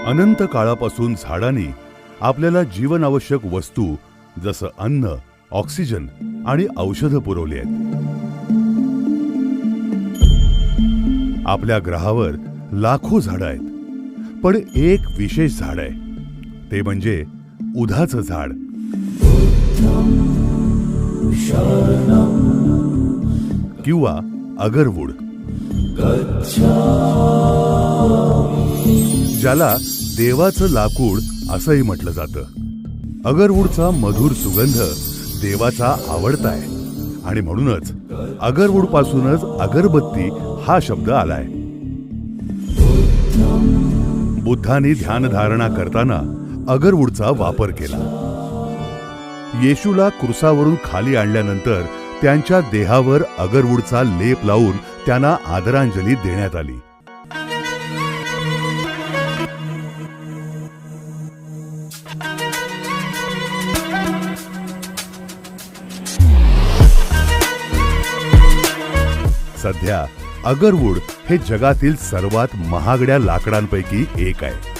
अनंत काळापासून झाडांनी आपल्याला जीवनावश्यक वस्तू जसं अन्न, ऑक्सिजन आणि औषधं पुरवली आहेत. आपल्या ग्रहावर लाखो झाडं आहेत, पण एक विशेष झाड आहे, ते म्हणजे उधाचं झाड. किंवा अगरवूड, ज्याला देवाचं लाकूड असंही म्हटलं जातं. अगरवूडचा मधुर सुगंध देवाचा आवडता आहे आणि म्हणूनच अगरवूड पासूनच अगरबत्ती हा शब्द आलाय. बुद्धांनी ध्यानधारणा करताना अगरवूडचा वापर केला. येशूला क्रुसावरून खाली आणल्यानंतर त्यांच्या देहावर अगरवूडचा लेप लावून त्यांना आदरांजली देण्यात आली. सध्या अगरवूड हे जगातील सर्वात महागड्या लाकडांपैकी एक आहे.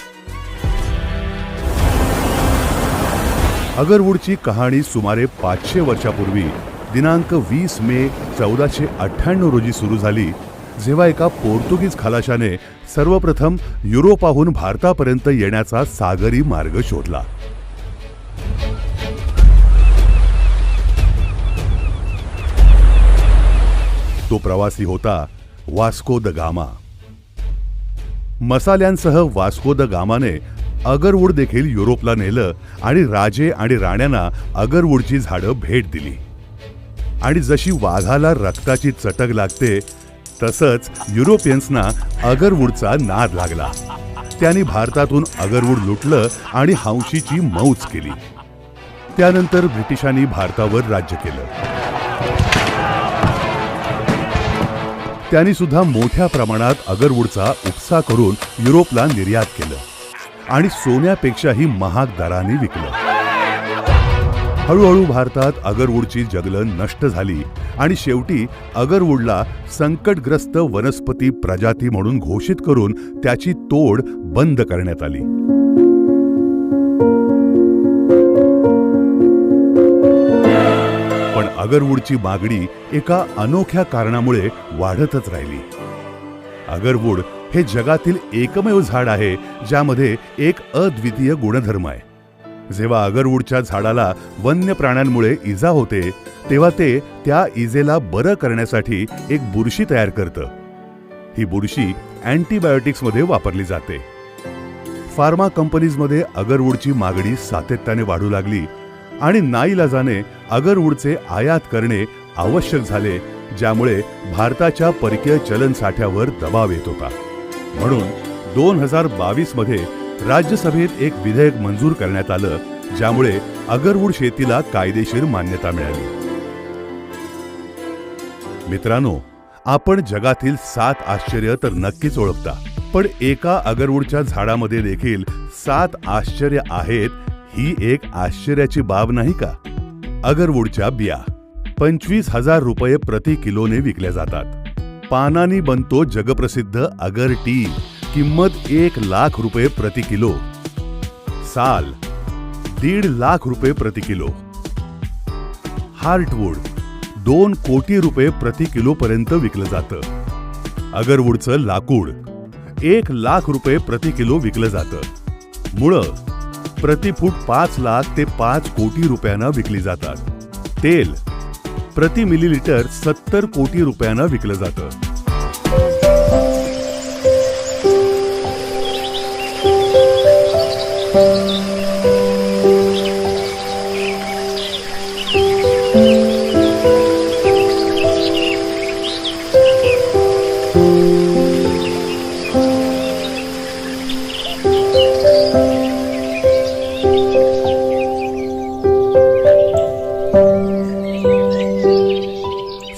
अगरवूडची कहाणी सुमारे 500 वर्षापूर्वी दिनांक 20 मे 1498 रोजी सुरू झाली, जेव्हा एका पोर्तुगीज खलाशाने सर्वप्रथम युरोपाहून भारतापर्यंत येण्याचा सागरी मार्ग शोधला. तो प्रवासी होता वास्को द गामा. मसाल्यांसह वास्को द गामाने अगरवूड देखील युरोपला नेलं आणि राजे आणि राण्यांना अगरवूडची झाडं भेट दिली. आणि जशी वाघाला रक्ताची चटक लागते, तसंच युरोपियन्सना अगरवूडचा नाद लागला. त्यांनी भारतातून अगरवूड लुटलं आणि हौशीची मौज केली. त्यानंतर ब्रिटिशांनी भारतावर राज्य केलं. त्यांनी सुद्धा मोठ्या प्रमाणात अगरवूडचा उपसा करून युरोपला निर्यात केलं आणि सोन्यापेक्षाही महाग दराने विकलं. हळूहळू भारतात अगरवूडची जंगलं नष्ट झाली आणि शेवटी अगरवूडला संकटग्रस्त वनस्पती प्रजाती म्हणून घोषित करून त्याची तोड बंद करण्यात आली. पण अगरवूडची मागणी एका अनोख्या कारणामुळे वाढतच राहिली. अगरवूड हे जगातील एकमेव झाड आहे ज्यामध्ये एक अद्वितीय गुणधर्म आहे. जेव्हा अगरवूडच्या झाडाला वन्य प्राण्यांमुळे इजा होते, तेव्हा ते त्या इजेला बरं करण्यासाठी एक बुरशी तयार करतं. ही बुरशी अँटीबायोटिक्समध्ये वापरली जाते. फार्मा कंपनीजमध्ये अगरवूडची मागणी सातत्याने वाढू लागली आणि नाईलाजाने अगरवूडचे आयात करणे आवश्यक झाले, ज्यामुळे भारताच्या परकीय चलन साठ्यावर दबाव येत होता. म्हणून 2022 मध्ये राज्यसभेत एक विधेयक मंजूर करण्यात आलं, ज्यामुळे अगरवूड शेतीला कायदेशीर मान्यता मिळाली. मित्रांनो, आपण जगातील 7 आश्चर्य तर नक्कीच ओळखता, पण एका अगरवूडच्या झाडामध्ये देखील 7 आश्चर्य आहेत, ही एक आश्चर्याची बाब नाही का? अगरवूडच्या बिया 25,000 रुपये प्रति किलोने विकल्या जातात. पानांनी बनतो जगप्रसिद्ध अगर टी, किंमत 1 लाख रुपये प्रति किलो. साल 1.5 लाख रुपये प्रति किलो. हार्टवूड 2 कोटी रुपये प्रति किलो पर्यंत विकलं जातं. अगरवूडचं लाकूड 1 लाख रुपये प्रति किलो विकलं जातं. मुळं प्रति फूट 5 लाख ते 5 कोटी रुपयांना विकली जातात. तेल प्रति मिलीलीटर 70 कोटी रुपयांना विकलं जातं.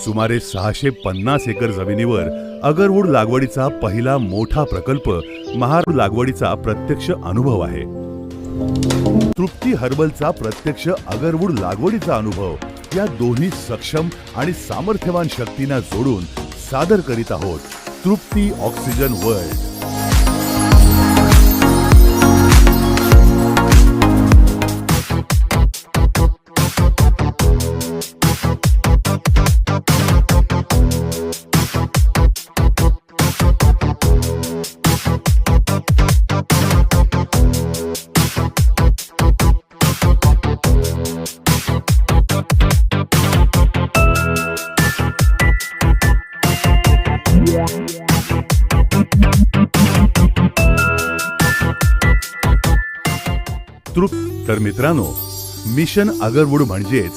सुमारे 650 एकर जमिनीवर अगरवूड लागवडीचा पहिला मोठा प्रकल्प महार लागवडीचा प्रत्यक्ष अनुभव आहे. तृप्ती हर्बलचा प्रत्यक्ष अगरवूड लागवडीचा अनुभव, या दोन्ही सक्षम आणि सामर्थ्यवान शक्तींना जोडून सादर करीत आहोत तृप्ती ऑक्सिजन वर्ल्ड. तर मित्रांनो, मिशन अगरवूड म्हणजेच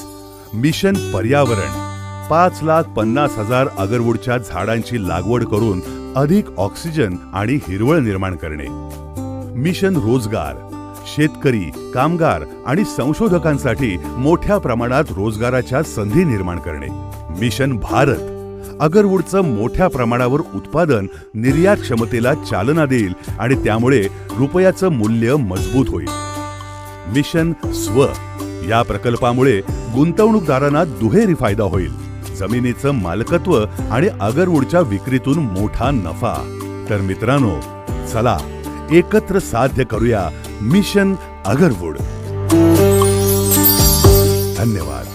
मिशन पर्यावरण 5,50,000 अगरवूडच्या झाडांची लागवड करून अधिक ऑक्सिजन आणि हिरवळ निर्माण करणे. मिशन रोजगार, शेतकरी, कामगार आणि संशोधकांसाठी मोठ्या प्रमाणात रोजगाराच्या संधी निर्माण करणे. मिशन भारत, अगरवूडचं मोठ्या प्रमाणावर उत्पादन निर्यात क्षमतेला चालना देईल आणि त्यामुळे रुपयाचं मूल्य मजबूत होईल. मिशन स्व, या प्रकल्पामुळे गुंतवणूकदारांना दुहेरी फायदा होईल. जमिनीचं मालकत्व आणि अगरवूडच्या विक्रीतून मोठा नफा. तर मित्रांनो, चला एकत्र साध्य करूया मिशन अगरवूड. धन्यवाद.